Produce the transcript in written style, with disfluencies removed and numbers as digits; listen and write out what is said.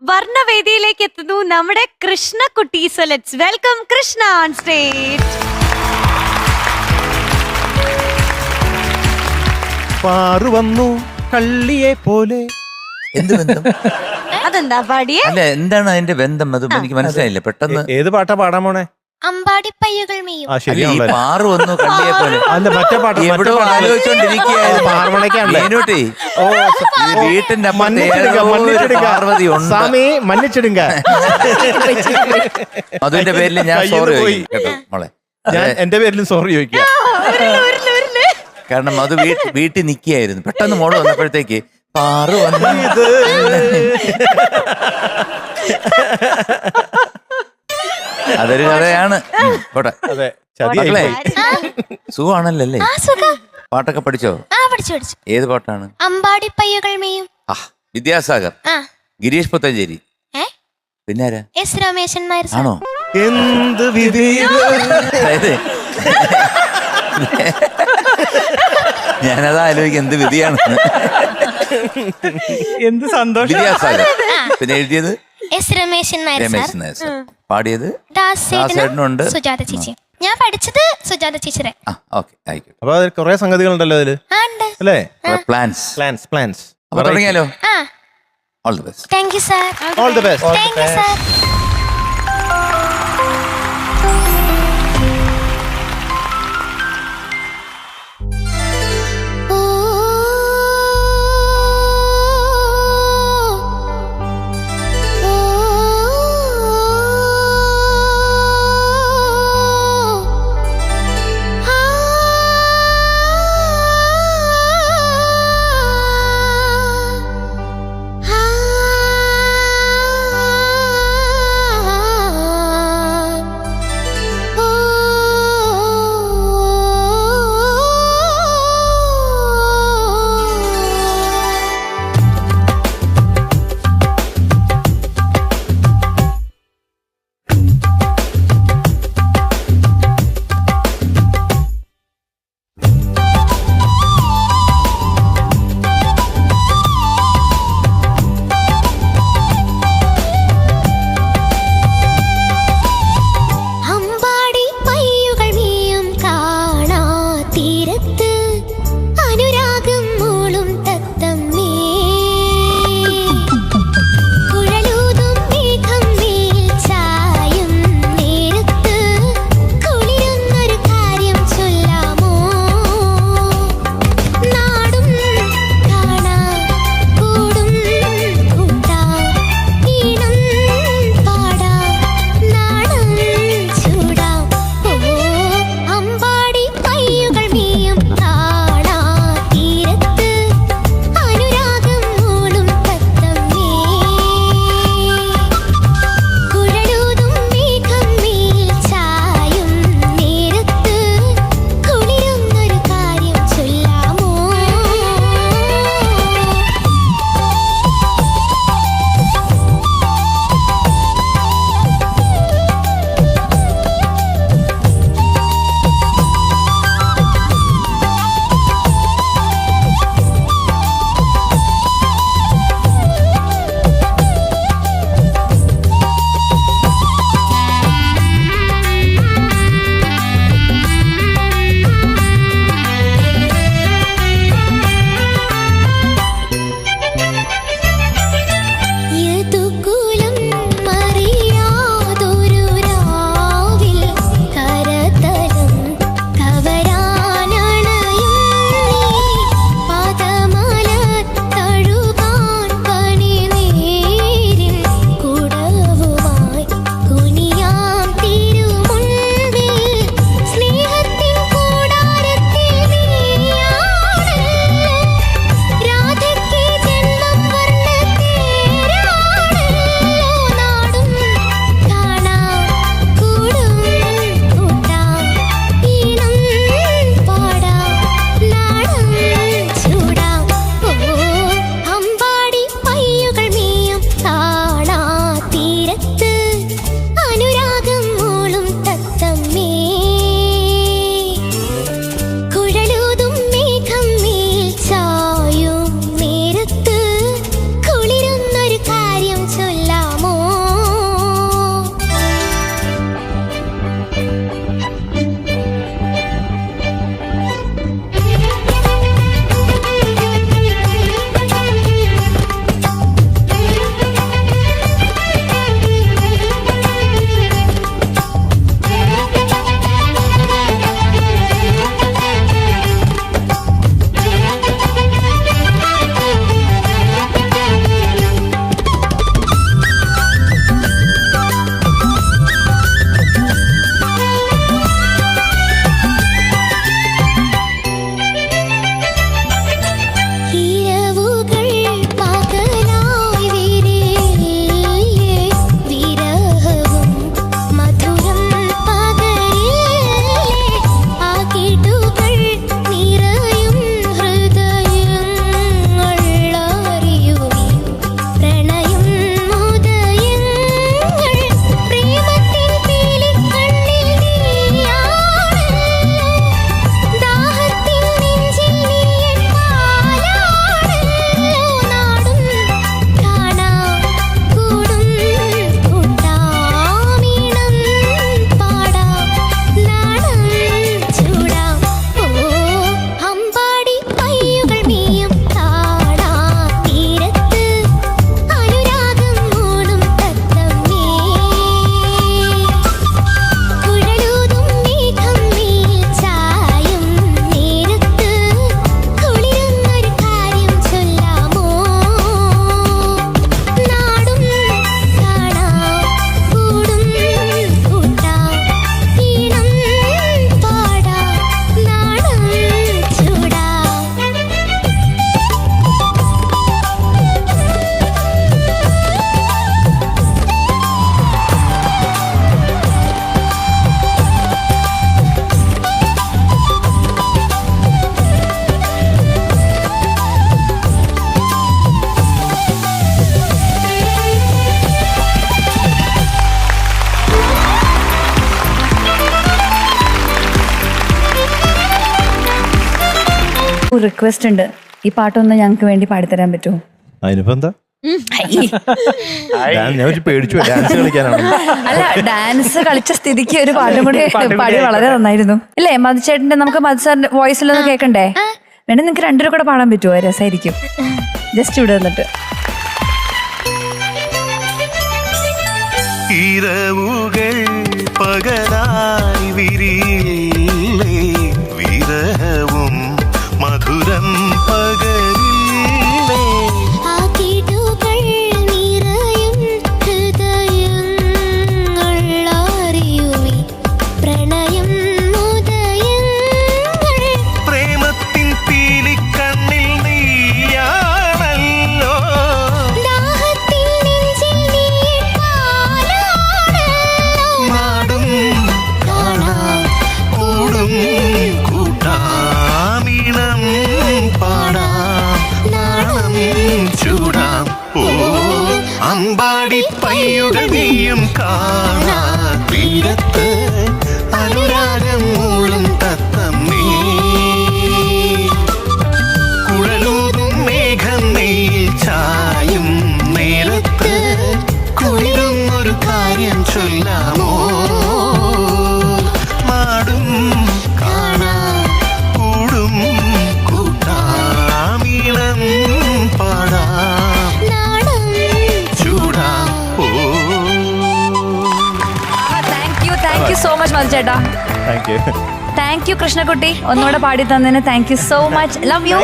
വർണ്ണവേദിയിലേക്ക് എത്തുന്നു നമ്മുടെ Krishnakutty. So let's welcome Krishna on stage. Paru വന്നു കള്ളിയെ പോലെ. എന്ത് ബന്ധം? അതെന്താ പാടിയേ? അല്ല, എന്താണ് അതിന്റെ ബന്ധം? അത് എനിക്ക് മനസ്സിലായില്ല പെട്ടെന്ന്. ഏത് പാട്ടാ പാടാൻ പോണേ? അമ്പാടിപ്പയ്യകൾ മെയ്യും. ആ ശരിയാണല്ലോ. പാറു വന്നു കള്ളിയെ പോലെ. അല്ല മറ്റേ പാട്ട് എവിടോ ആലോചിച്ചോണ്ടിരിക്കുകയായിരുന്നു. വീട്ടിന്റെ പാർവതി ഉണ്ട്. മന്നിച്ചിടുങ്ക. അതിന്റെ പേരിൽ ഞാൻ സോറി കേട്ടോ മോളെ. ഞാൻ എന്റെ പേരിലും സോറി ചോദിക്കുക. കാരണം അത് വീട്ടിൽ നിൽക്കുകയായിരുന്നു. പെട്ടെന്ന് മോള് വന്നപ്പോഴത്തേക്ക് പാറു വന്നു. അതൊരു കഥയാണ്. പോട്ടെ. അതെ മക്കളെ സുഖമാണല്ലേ? പാട്ടൊക്കെ പഠിച്ചോ? പഠിച്ചു. ഏത് പാട്ടാണ്? അമ്പാടിപ്പയ്യകൾ മെയ്യും. വിദ്യാസാഗർ, ഗിരീഷ് പുത്തഞ്ചേരി, പിന്നെ ആരാ? എസ് രമേശൻ നായർ. ആണോ? എന്ത് വിധി. അതായത് ഞാനത് ആലോചിക്കും എന്ത് വിധിയാണെന്ന്. എന്ത് സന്തോഷം. വിദ്യാസാഗർ. പിന്നെ എഴുതിയത് എസ് രമേശൻ നായർ. രമേശ് നായർ സാർ. പാടിയത് ദാസേട്ടനുണ്ട്, സുജാത ചേച്ചി. ഞാൻ പഠിച്ചത് സുജാത ചേച്ചിയുടെ. ഓക്കെ, ആയിക്കോട്ടെ. അപ്പൊ അതിൽ കുറെ സംഗതികളുണ്ടല്ലോ അതില് അല്ലേ? പ്ലാൻസ്. അപ്പൊ തുടങ്ങിയാലോ? All the best. Thank you sir. All the best. Thank you sir. ഒരു റിക്വസ്റ്റ് ഉണ്ട്. ഈ പാട്ടൊന്ന് ഞങ്ങൾക്ക് വേണ്ടി പാടിത്തരാൻ പറ്റുമോ? അതിനിപ്പോ എന്താ, ഞാൻ പേടിച്ചു ഡാൻസ് കളിക്കാനാണ്. അല്ല, ഡാൻസ് കളിച്ച സ്ഥിതിക്ക് ഒരു പാട്ടും കൂടി പാടി വളരെ നന്നായിരുന്നു അല്ലേ? മധുചേട്ടന്റെ നമുക്ക് മധുസാറിന്റെ വോയിസിലൊന്ന് കേൾക്കണ്ടേ? വേണേ നിങ്ങൾക്ക് രണ്ടുപേരും കൂടെ പാടാൻ പറ്റുമോ? രസമായിരിക്കും. ജസ്റ്റ് ഇവിടെ വന്നിട്ട്. ഇരവുകൾ പകലായി വിരിയില്ലേ, വിരഹവും മധുരം പകരില്ലേ. ആകിടുകൾ നിറയും ഹൃദയങ്ങൾ അറിയുമി പ്രണയം ഉദയങ്ങൾ. പ്രേമത്തിൻ പീലിക്കണ്ണിൽ നീയാണല്ലോ, ദാഹത്തിൻ നെഞ്ചിൽ നീ പാലാണല്ലോ. നാടും കാണാം കൂടും കൂട്ടാമീണം പാടാം നാണം ചൂടാം. ഓ അമ്പാടി പയ്യുടെ നീയും കാണാ തീരത്ത് അനുരാഗം മൂളും തത്തമ്മേ. കുഴലൂതും മേഘം നെയ്യിൽ ചായും നേരത്ത് കുളിരും ഒരു കാര്യം ചൊല്ലാമോ. മാടും കാണാം കൂടും കൂട്ടാമീണം പാടാം നാണം ചൂടാം. Oh thank you so much മധുചേട്ടാ. Thank you. Thank you Krishnakutty, ഒന്നുകൂടെ പാടി തന്നതിന് thank you so much. Love U.